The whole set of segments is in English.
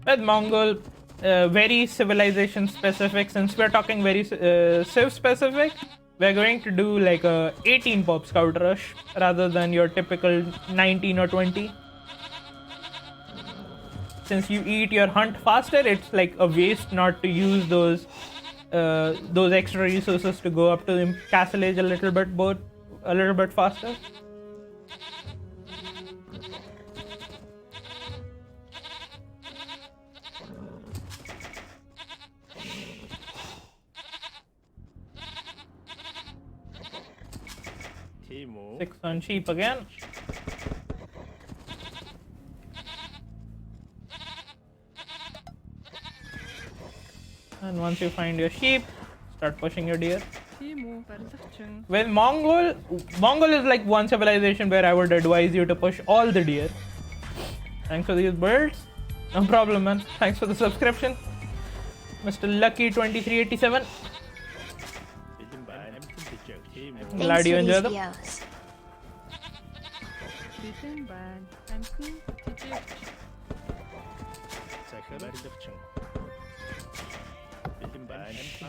With Mongol, very civilization specific. Since we're talking very civ specific, we're going to do like a 18 pop scout rush rather than your typical 19 or 20. Since you eat your hunt faster, it's like a waste not to use those extra resources to go up to the castle age a little bit faster. Timo. 6 on sheep again. And once you find your sheep, start pushing your deer. With Mongol is like one civilization where I would advise you to push all the deer. Thanks for these birds. No problem, man. Thanks for the subscription, Mr. Lucky 2387. Glad you enjoyed them.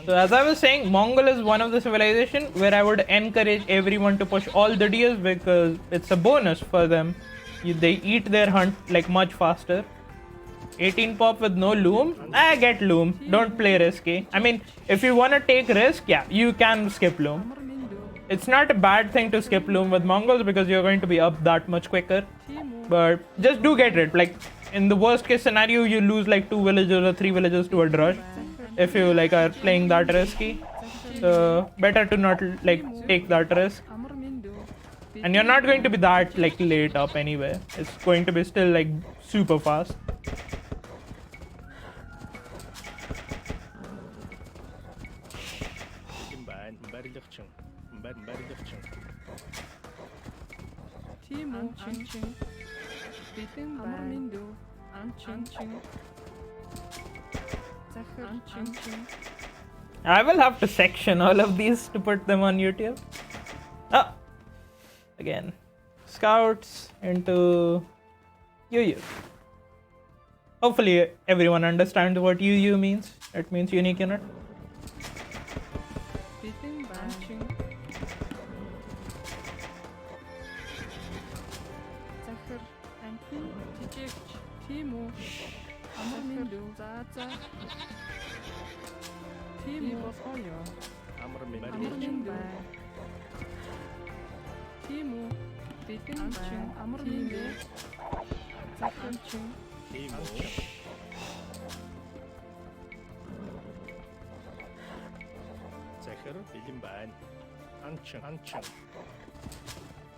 So as I was saying, Mongol is one of the civilization where I would encourage everyone to push all the deers because it's a bonus for them. They eat their hunt like much faster. 18 pop with no loom. I get loom. Don't play risky. I mean, if you want to take risk, yeah, you can skip loom. It's not a bad thing to skip loom with Mongols because you're going to be up that much quicker. But just do get it. Like in the worst case scenario, you lose like 2 villagers or 3 villagers to a drush if you like are playing that risky. So better to not like take that risk. And you're not going to be that like late up anyway. It's going to be still like super fast. I will have to section all of these to put them on YouTube. Oh, again, scouts into UU. Hopefully everyone understands what UU means. It means unique unit.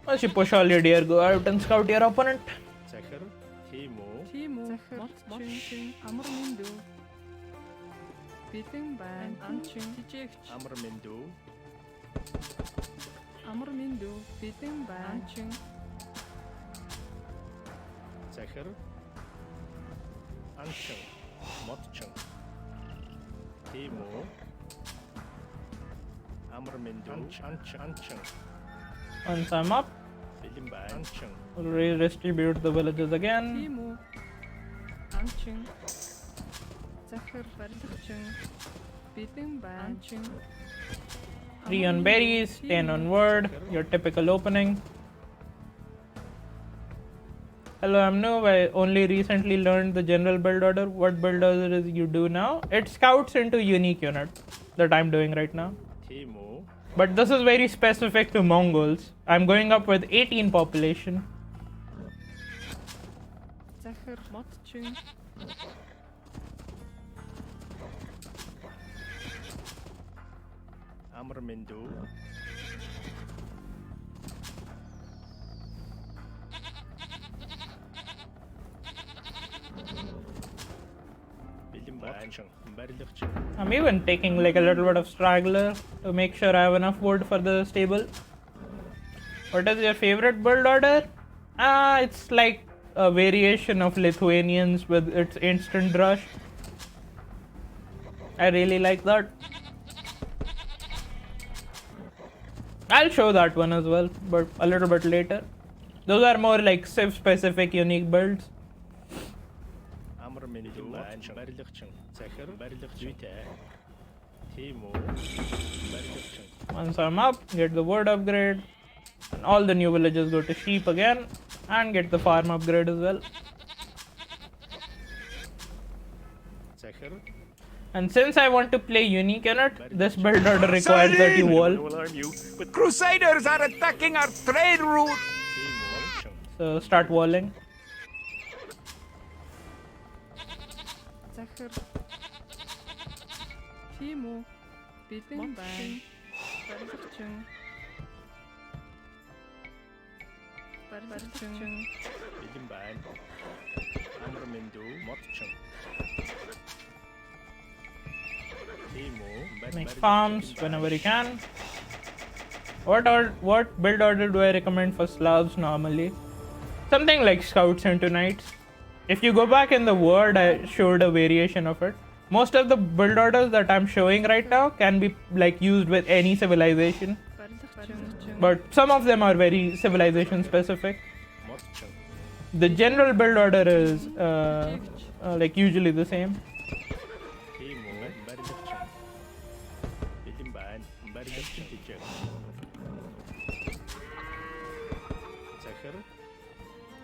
Once you push all your deer, go out and scout your opponent. Once I'm up, redistribute the villages again. 3 on berries, 10 on word, your typical opening. Hello, I'm new. I only recently learned the general build order. What build order is you do now? It scouts into unique unit that I'm doing right now. But this is very specific to Mongols. I'm going up with 18 population. I'm even taking like a little bit of straggler to make sure I have enough wood for the stable. What is your favorite build order? It's like a variation of Lithuanians with its instant rush. I really like that. I'll show that one as well, but a little bit later. Those are more like Civ specific unique builds. Once I'm up, get the wood upgrade. And all the new villages go to sheep again. And get the farm upgrade as well. And since I want to play unique in it, this build order requires that you wall. Crusaders are attacking our trade route! So start walling. Timo, bidding ban, Barlachung, Make farms whenever you can. What build order do I recommend for Slavs normally? Something like Scouts into Knights. If you go back in the word, I showed a variation of it. Most of the build orders that I'm showing right now can be like used with any civilization, but some of them are very civilization specific. The general build order is like usually the same.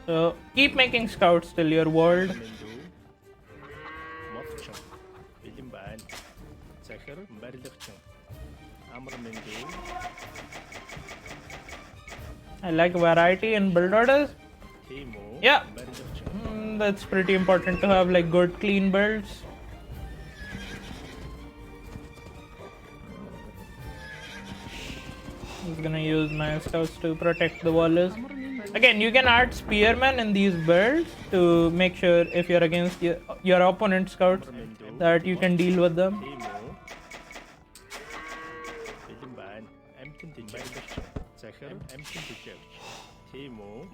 So keep making scouts till your world. I like variety in build orders. Yeah, that's pretty important to have like good clean builds. I'm gonna use my scouts to protect the wallers. Again, you can add spearmen in these builds to make sure if you're against your opponent's scouts that you can deal with them. Timo,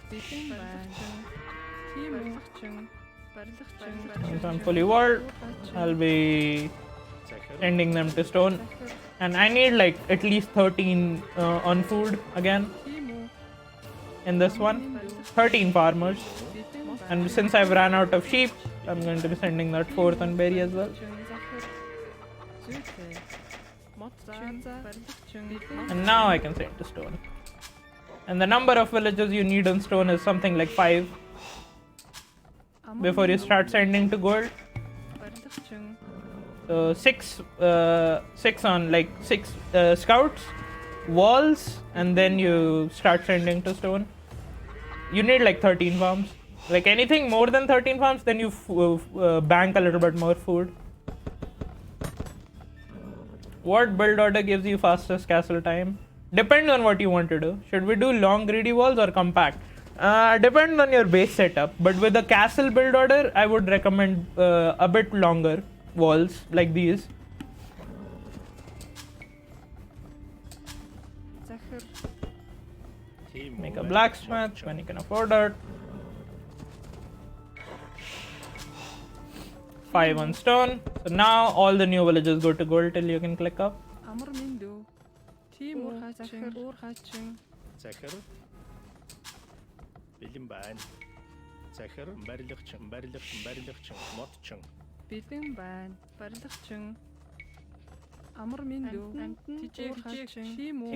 Barlachung, Once I'm fully walled, I'll be sending them to stone. And I need like at least 13 on food again in this one. 13 farmers. And since I've ran out of sheep, I'm going to be sending that 4th on berry as well. And now I can send to stone. And the number of villages you need on stone is something like 5 before you start sending to gold. So 6 on like 6 scouts, walls, and then you start sending to stone. You need like 13 farms. Like anything more than 13 farms, then you bank a little bit more food. What build order gives you fastest castle time? Depends on what you want to do. Should we do long greedy walls or compact? Depends on your base setup. But with the castle build order, I would recommend a bit longer walls like these. Make a blacksmith when you can afford it. 5 on stone. So now all the new villages go to gold till you can click up. You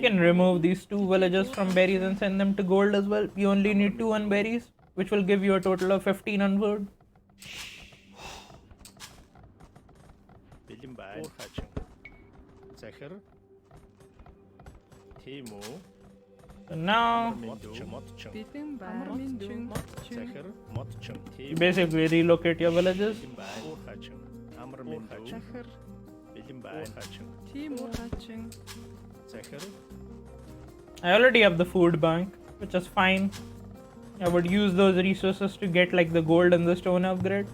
can remove these 2 villages from berries and send them to gold as well. You only need 2 on berries, which will give you a total of 15 on food. So now you basically relocate your villages. I already have the food bank. which is fine. I would use those resources to get like the gold and the stone upgrade.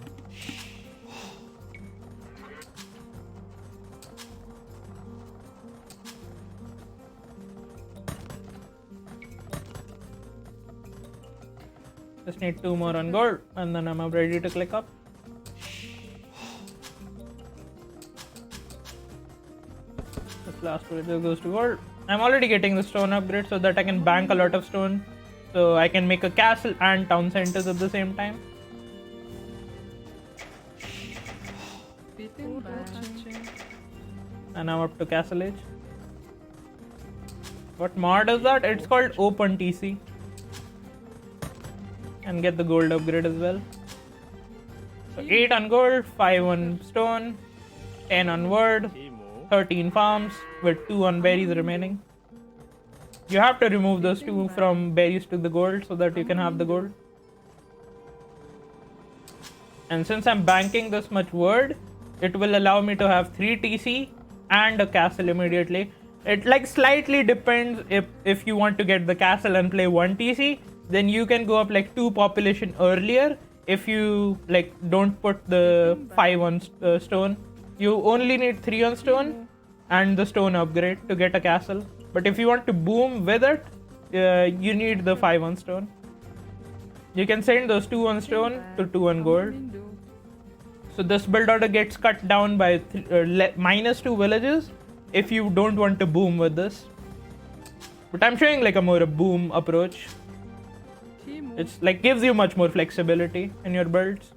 Just need 2 more on gold and then I'm ready to click up. This last villager goes to gold. I'm already getting the stone upgrade so that I can bank a lot of stone. So I can make a castle and town centers at the same time. And I'm up to castle age. What mod is that? It's called Open TC. And get the gold upgrade as well. So 8 on gold, 5 on stone, 10 on wood, 13 farms with 2 on berries remaining. You have to remove those 2 from berries to the gold so that you can have the gold. And since I'm banking this much wood, it will allow me to have 3 TC and a castle immediately. It like slightly depends if you want to get the castle and play 1 TC, then you can go up like 2 population earlier if you like don't put the 5 on stone. You only need 3 on stone and the stone upgrade to get a castle. But if you want to boom with it, you need the 5 on stone. You can send those 2 on stone to 2 on gold. So this build order gets cut down by -2 villages if you don't want to boom with this. But I'm showing like a more boom approach. It's like gives you much more flexibility in your builds.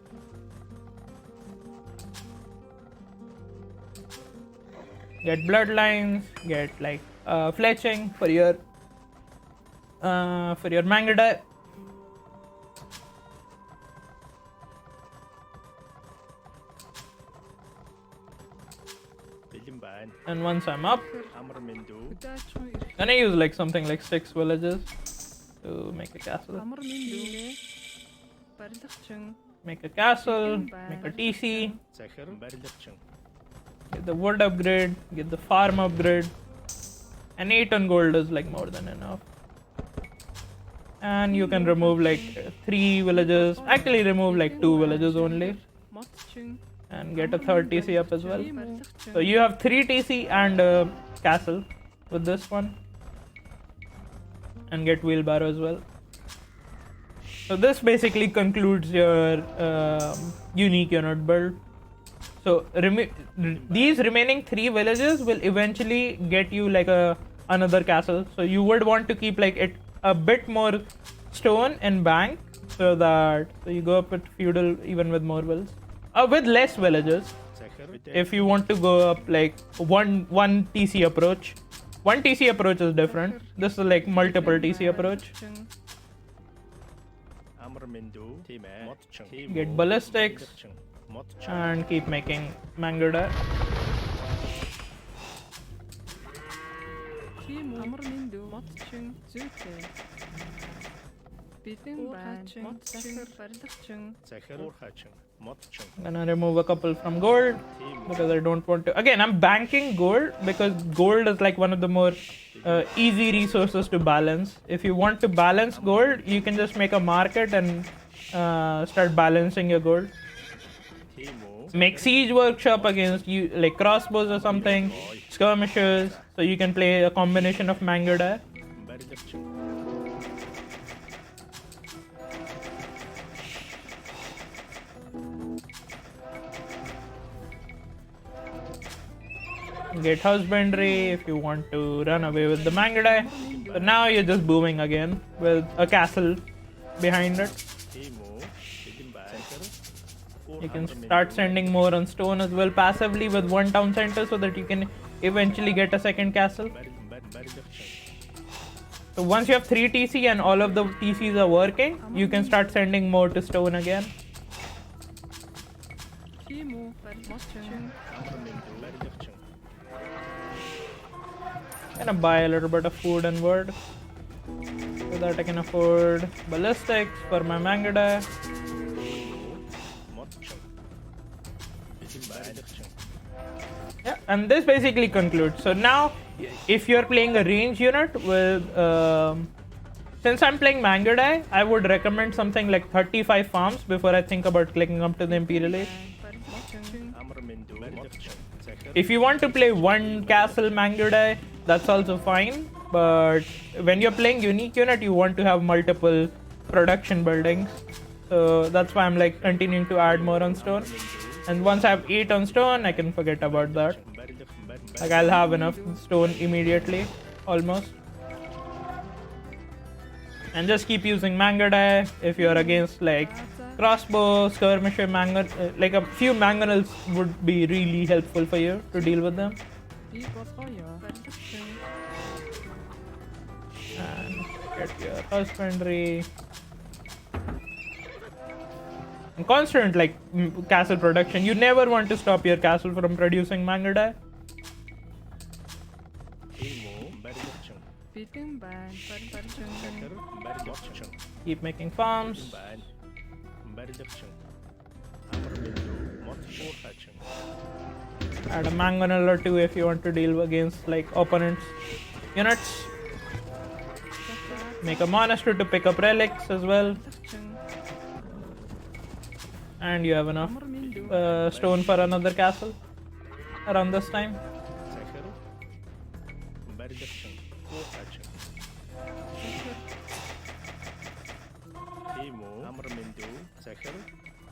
Get bloodlines, get like fletching for your Mangudai. And once I'm up, then I use like something like 6 villages to make a castle. Make a castle, make a TC, get the wood upgrade, get the farm upgrade, and 8 on gold is like more than enough. And you can remove like 3 villages, actually remove like 2 villages only, and get a 3rd TC up as well. So you have 3 TC and a castle with this one, and get wheelbarrow as well. So this basically concludes your unique unit build. So these remaining 3 villages will eventually get you like another castle. So you would want to keep like it a bit more stone and bank so that you go up with feudal even with more villas. With less villages. If you want to go up like one TC approach. 1 TC approach is different. This is like multiple TC approach. Get ballistics and keep making Mangudai. I'm gonna remove a couple from gold because I don't want to. Again, I'm banking gold because gold is like one of the more easy resources to balance. If you want to balance gold, you can just make a market and start balancing your gold. Make siege workshop against you, like crossbows or something, skirmishers, so you can play a combination of Mangudai. Get husbandry if you want to run away with the Mangudai. So now you're just booming again with a castle behind it. You can start sending more on stone as well passively with 1 town center so that you can eventually get a 2nd castle. So once you have 3 TC and all of the TCs are working, you can start sending more to stone again. I'm gonna buy a little bit of food and wood so that I can afford ballistics for my Mangudai. Yeah, and this basically concludes. So now, if you're playing a range unit with Since I'm playing Mangudai, I would recommend something like 35 farms before I think about clicking up to the Imperial Age. If you want to play one castle Mangudai, that's also fine. But when you're playing unique unit, you want to have multiple production buildings. So that's why I'm like continuing to add more on stone. And once I have 8 on stone, I can forget about that. Like I'll have enough stone immediately, almost. And just keep using Mangudai if you're against like crossbow, skirmisher, like a few mangonels would be really helpful for you to deal with them. And get your husbandry. And constant like castle production. You never want to stop your castle from producing Mangudai. Keep making farms. Add a mangonel or 2 if you want to deal against like opponents' units. Make a monastery to pick up relics as well. And you have enough stone for another castle around this time.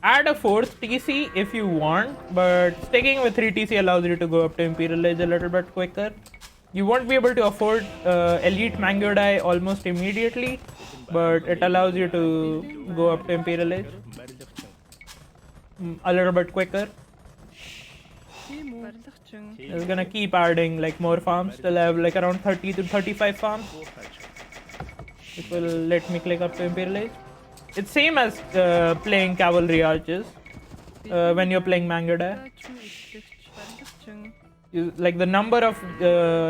Add a 4th TC if you want, but sticking with 3 TC allows you to go up to Imperial Age a little bit quicker. You won't be able to afford Elite Mangudai almost immediately, but it allows you to go up to Imperial Age a little bit quicker. It's gonna keep adding like more farms till I have like around 30 to 35 farms. It will let me click up to Imperial Age. It's same as playing Cavalry Arches when you're playing Mangudai. Like the number of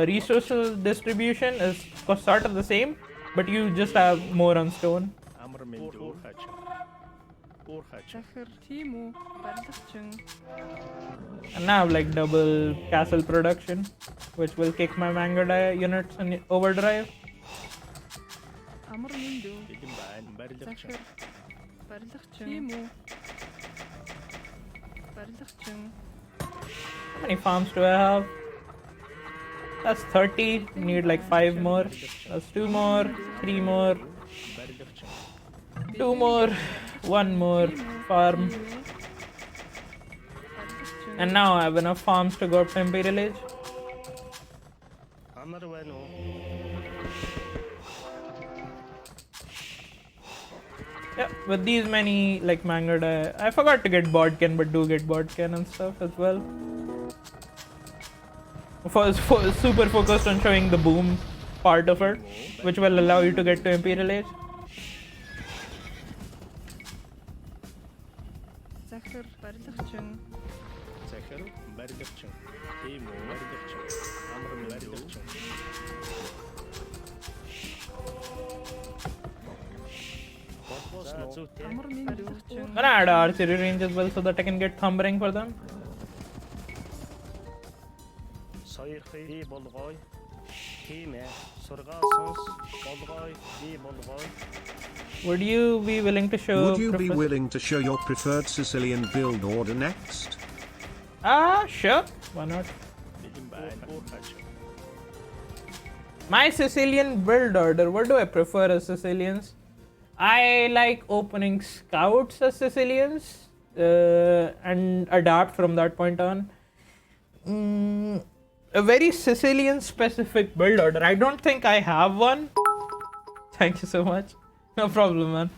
resources distribution is sort of the same, but you just have more on stone. And now I have like double castle production, which will kick my Mangudai units in overdrive. How many farms do I have? That's 30. Need like 5 more. That's 2 more, 3 more, 2 more, 1 more farm. And now I have enough farms to go up to Imperial Age. Yeah, with these many like Mangudai, I forgot to get Bodkin, but do get Bodkin and stuff as well. Super focused on showing the boom part of it, which will allow you to get to Imperial Age. I'm gonna add archery range as well so that I can get thumb ring for them. Would you be willing to show? Would you be willing to show your preferred Sicilian build order next? Sure. Why not? My Sicilian build order. What do I prefer as Sicilians? I like opening scouts as Sicilians and adapt from that point on. A very Sicilian specific build order. I don't think I have one. Thank you so much. No problem, man.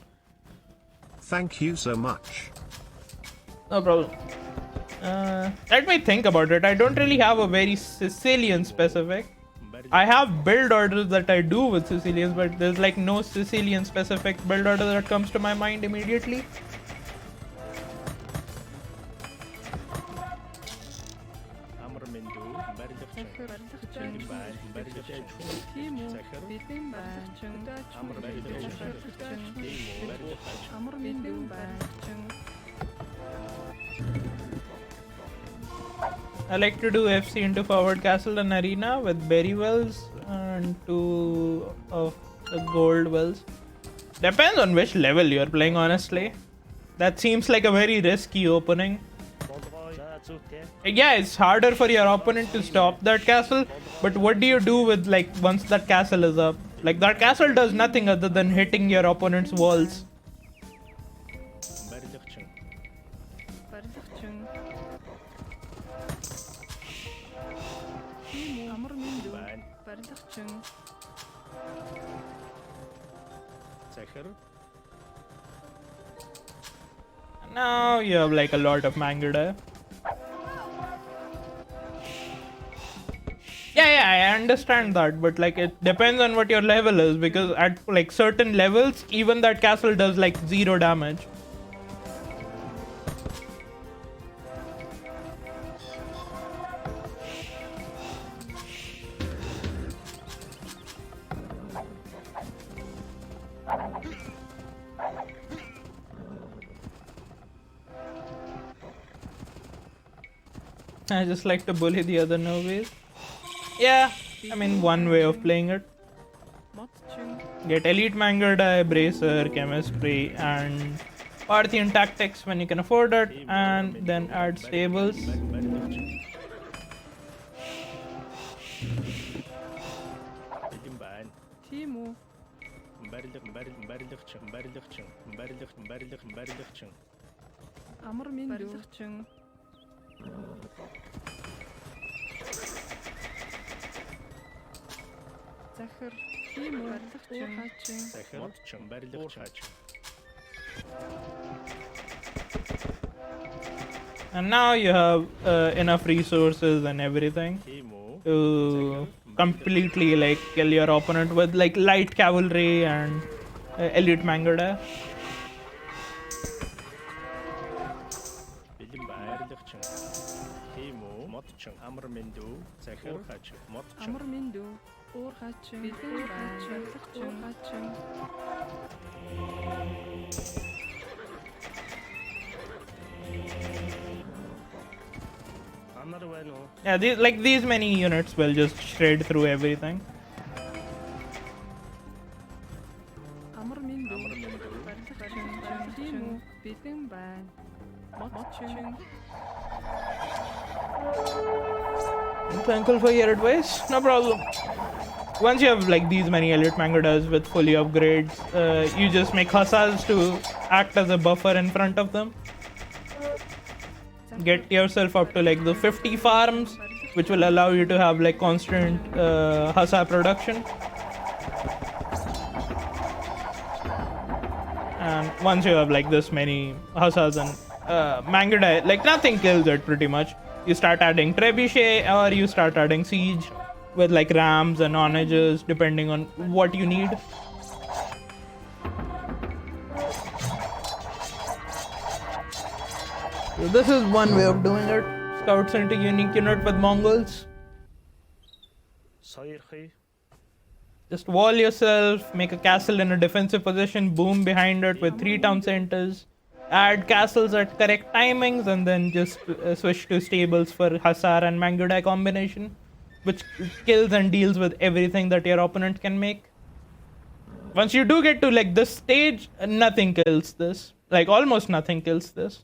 Thank you so much. No problem. Let me think about it. I don't really have a very Sicilian specific. I have build orders that I do with Sicilians, but there's like no Sicilian specific build order that comes to my mind immediately. I like to do FC into forward castle and arena with berry wells and 2 of The gold wells. Depends on which level you're playing, honestly. That seems like a very risky opening. Yeah, it's harder for your opponent to stop that castle, but what do you do with like once that castle is up? Like that castle does nothing other than hitting your opponent's walls. Барилгачин. Тийм үү? Амар минь дүү. Барилгачин. Now you have like a lot of Mangudai. Yeah, I understand that, but like it depends on what your level is, because at like certain levels, even that castle does like 0 damage. I just like to bully the other novice. Yeah, I mean one way of playing it. Мотчин. Get elite Mangudai, bracer, chemistry, and Parthian tactics when you can afford it, and then add stables. Тийм үү? Амар минь дүү. Барилгачин. Захир. Тийм үү? Барилгачин. And now you have enough resources and everything to completely like kill your opponent with like light cavalry and elite Mangudai. Амар минь дүү. Уурхаачин. Бэлэн барилгачин. Yeah, these many units will just shred through everything. Амар минь дүү. Барилгачин. Тийм үү? Бэлэн байна. Мотчин. Thankful for your advice. No problem. Once you have like these many elite Mangudais with fully upgrades, you just make hussars to act as a buffer in front of them. Get yourself up to like the 50 farms, which will allow you to have like constant hussar production. And once you have like this many hussars and Mangudai, like nothing kills it pretty much. You start adding trebuchet or you start adding siege with like rams and onagers depending on what you need. So this is one way of doing it. Scouts into unique unit with Mongols. Just wall yourself, make a castle in a defensive position, boom behind it with 3 town centers. Add castles at correct timings and then just switch to stables for Hussar and Mangudai combination, which kills and deals with everything that your opponent can make. Once you do get to like this stage, nothing kills this. Like almost nothing kills this.